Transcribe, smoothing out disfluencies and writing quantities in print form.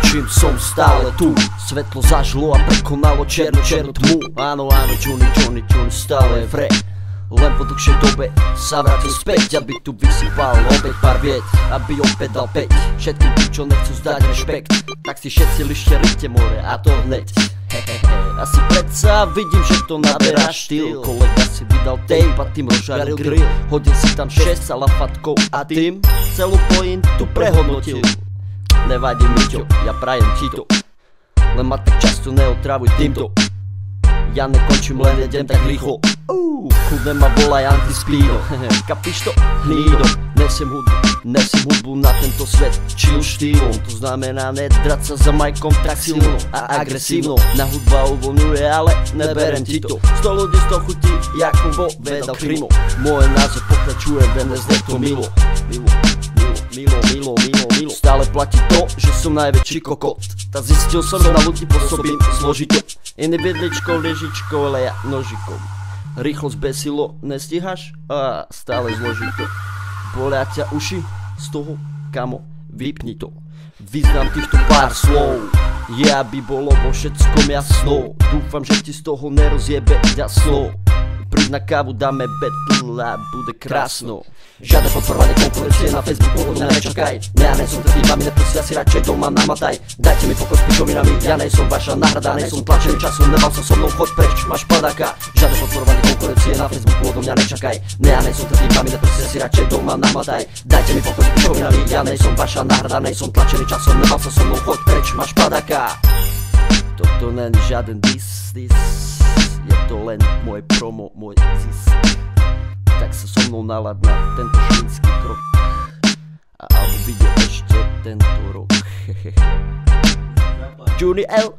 čím som stále tu. Svetlo zažlo a prekonalo černú tmu. Áno, Johnny stále je v hre. Len po dlhšej dobe sa vrátil späť, aby tu vysypal opäť pár vied, aby opäť dal päť všetkým tým, čo nechcú zdať rešpekt. Tak si všetci lište rite more a to hneď. Asi predsa vidím, že to naberá štýl. Kolega si vydal tape a tým rozžaril grill. Hodil si tam 6 salafatkov a tým celú pointu prehodnotil. Nevadí mi to, ja prajem ti to, len ma tak často neotravuj týmto. Ja nekončím, len jedem tak rýchlo. Kľudne ma volaj anti-speedo. Kapíš to? Hnído. Nesem hudbu na tento svet chill štýlom. To znamená nedrať sa za majkom tak silno a agresívno. Na hudba uvoľňuje, ale neberem ti to. 100 ľudí 100 chutí, jako vo vedal krimo. Moje názor pokračuje, VNSD to milo. Stále platí to, že som najväčší kokot. Tak zistil som, že na ľudí pôsobím zložito. Iný vidličkou, lyžičkou, ale ja nožikom. Rýchlo zbesilo, nestíhaš? A stále zložito. Bolia ťa uši? Z toho, kamo, vypni to. Vyznám týchto pár slov, je aby bolo vo všetkom jasno. Dúfam, že ti z toho nerozjebe jasno. Príď na kávu, dáme battle a bude krásno. Žiadne podporovanie konkurencie na Facebooku, od mňa nečakaj. Ja nej som tým vami, neprosia si radšej doma namataj. Dajte mi pokoj s pičovinami, ja nej som vaša náhrada. Nej som tlačený časom, nemal som so mnou, choď preč, máš padáka. Žiadne podporovanie konkurencie na Facebooku, od mňa nečakaj. Ja nej som tým vami, neprosia si radšej doma namataj. Dajte mi pokoj s pičovinami, ja nej som vaša náhrada. Nej som tlačený časom, nemal som so mnou, choď preč, máš padáka. Toto není žiaden diss. Je to len moje promo, môj zisk. Tak sa so mnou nalad na tento šlínsky krok. A album vyjde ešte tento rok. Johnny L.